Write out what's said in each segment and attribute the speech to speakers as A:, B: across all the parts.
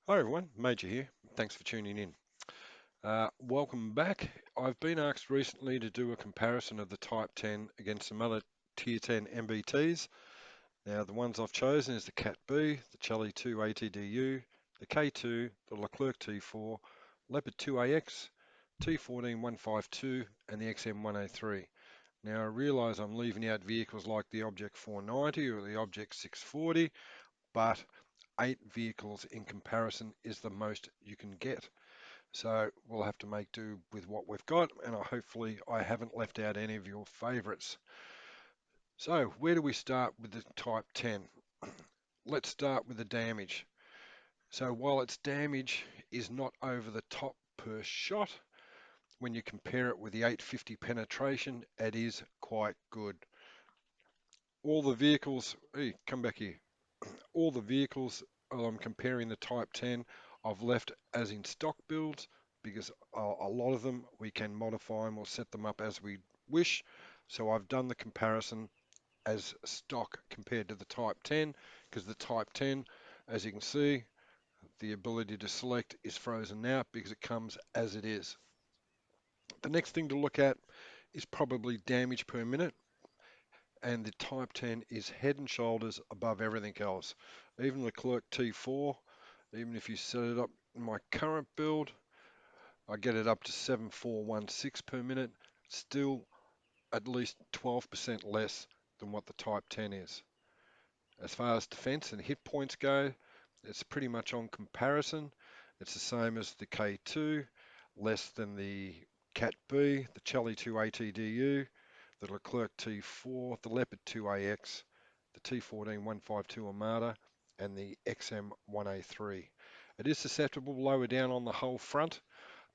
A: Hi everyone, Major here. Thanks for tuning in. Welcome back. I've been asked recently to do a comparison of the Type 10 against some other Tier 10 MBTs. Now, the ones I've chosen is the Cat B, the Charlie 2 ATDU, the K2, the Leclerc T4, Leopard 2AX, T14 152, and the XM103. Now, I realise I'm leaving out vehicles like the Object 490 or the Object 640, but 8 vehicles in comparison is the most you can get. So we'll have to make do with what we've got, and hopefully I haven't left out any of your favourites. So where do we start with the Type 10? Let's start with the damage. So while its damage is not over the top per shot, when you compare it with the 850 penetration, it is quite good. All the vehicles, hey, come back here. All the vehicles I'm comparing the Type 10, I've left as in stock builds because a lot of them we can modify them or set them up as we wish. So I've done the comparison as stock compared to the Type 10 because the Type 10, as you can see, the ability to select is frozen out because it comes as it is. The next thing to look at is probably damage per minute, and the Type 10 is head and shoulders above everything else. Even the Clerk T4, even if you set it up in my current build, I get it up to 7416 per minute, still at least 12% less than what the Type 10 is. As far as defense and hit points go, it's pretty much on comparison. It's the same as the K2, less than the Cat B, the Charlie 2 ATDU, the Leclerc T4, the Leopard 2AX, the T14 152 Armada, and the XM1A3. It is susceptible lower down on the whole front,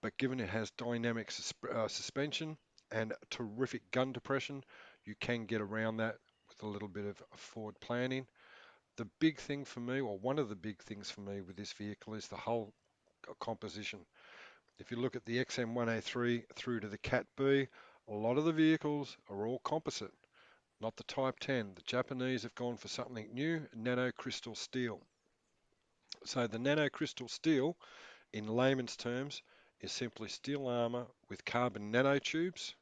A: but given it has dynamic suspension and terrific gun depression, you can get around that with a little bit of forward planning. The big thing for me, or one of the big things for me with this vehicle, is the hull composition. If you look at the XM1A3 through to the Cat B, a lot of the vehicles are all composite, not the Type 10. The Japanese have gone for something new, nano crystal steel. So the nano crystal steel, in layman's terms, is simply steel armor with carbon nanotubes,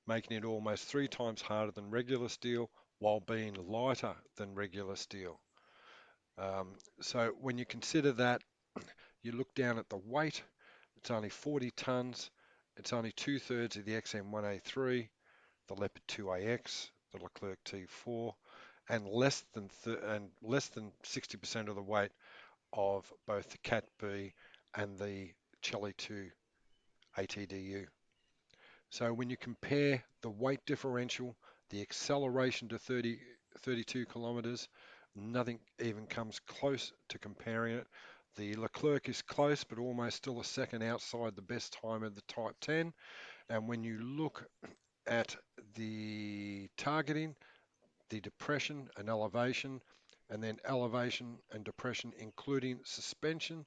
A: making it almost 3 times harder than regular steel while being lighter than regular steel. So when you consider that, you look down at the weight, it's only 40 tons, it's only two-thirds of the XM1A3, the Leopard 2AX, the Leclerc T4, and less than 60% of the weight of both the Cat B and the Charlie 2 ATDU. So when you compare the weight differential, the acceleration to 32 kilometers, nothing even comes close to comparing it. The Leclerc is close, but almost still a second outside the best time of the Type 10. And when you look at the targeting, the depression and elevation, and then elevation and depression, including suspension,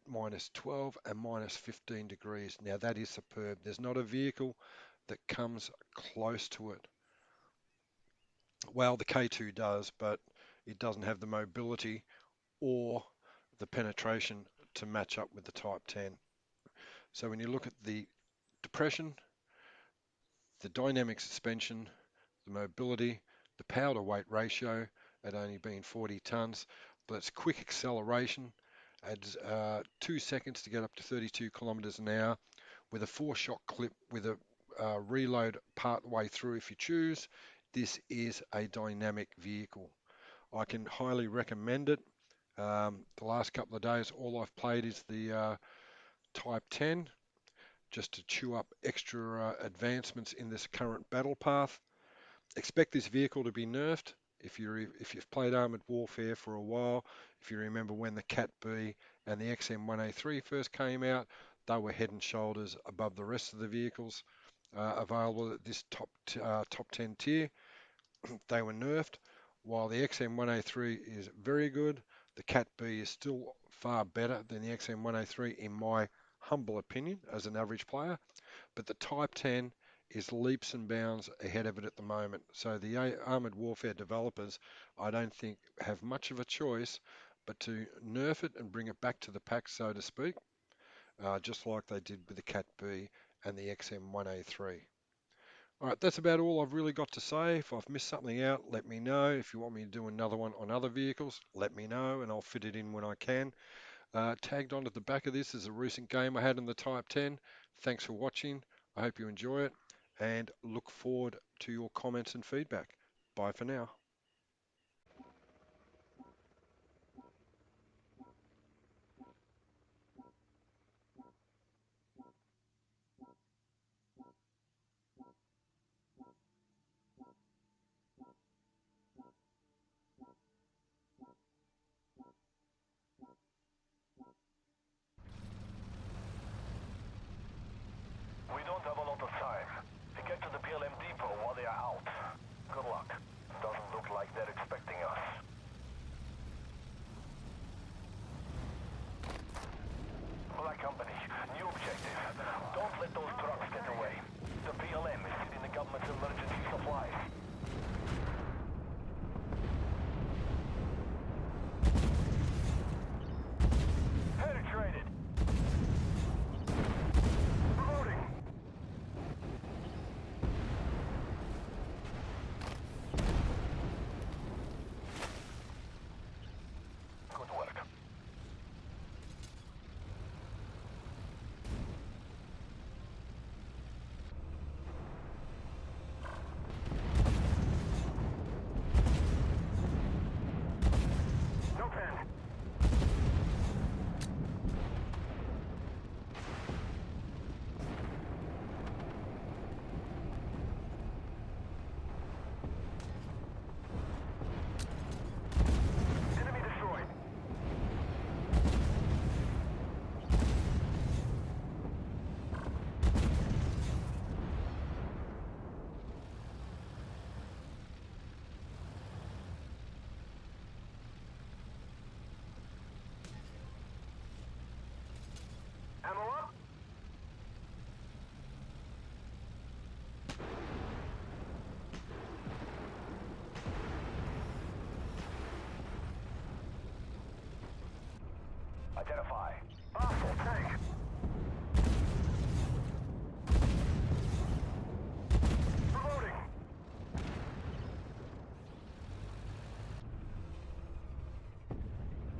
A: minus 12 and minus 15 degrees. Now that is superb. There's not a vehicle that comes close to it. Well, the K2 does, but it doesn't have the mobility or the penetration to match up with the Type 10. So when you look at the depression, the dynamic suspension, the mobility, the power to weight ratio at only being 40 tons, but it's quick acceleration, adds 2 seconds to get up to 32 kilometers an hour with a 4-shot clip with a reload part way through if you choose. This is a dynamic vehicle. I can highly recommend it. The last couple of days, all I've played is the Type 10, just to chew up extra advancements in this current battle path. Expect this vehicle to be nerfed. If you've played Armored Warfare for a while, if you remember when the Cat B and the XM1A3 first came out, they were head and shoulders above the rest of the vehicles available at this top 10 tier. They were nerfed. While the XM1A3 is very good, the Cat B is still far better than the XM1A3 in my humble opinion as an average player. But the Type 10 is leaps and bounds ahead of it at the moment. So the Armored Warfare developers, I don't think, have much of a choice but to nerf it and bring it back to the pack, so to speak, just like they did with the Cat B and the XM1A3. All right, that's about all I've really got to say. If I've missed something out, let me know. If you want me to do another one on other vehicles, let me know, and I'll fit it in when I can. Tagged on at the back of this is a recent game I had in the Type 10. Thanks for watching. I hope you enjoy it, and look forward to your comments and feedback. Bye for now.
B: We don't have a lot of time. Get to the PLM depot while they are out. Good luck. Doesn't look like they're expecting us. Black Company, new objective. Don't let those trucks get away. The PLM is hitting the government's emergency supplies. Penetrated. Reloading. Good work. No pen. Enemy destroyed. Ammo up. Identify. Hostile tank. Reloading.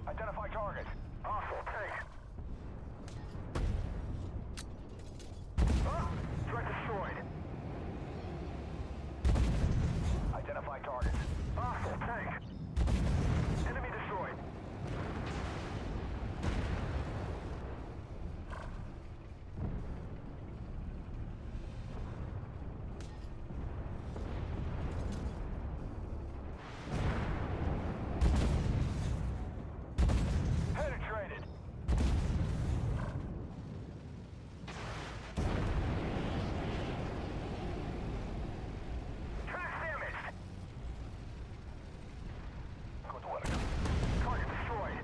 B: Identify target. Hostile tank. Ah! Threat destroyed. Identify target. Hostile tank. Enemy destroyed. Penetrated. Track damaged. Good work. Target destroyed.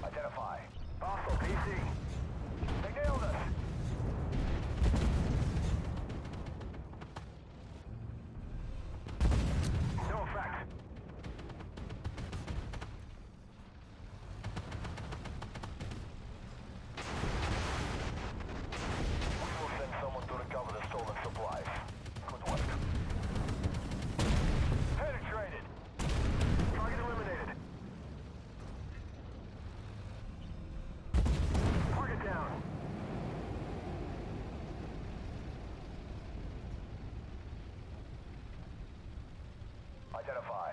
B: Identify. Hostile PC. They nailed us. No effect. We will send someone to recover the stolen supplies. Good work. Penetrated. Target eliminated. Target down. Identify.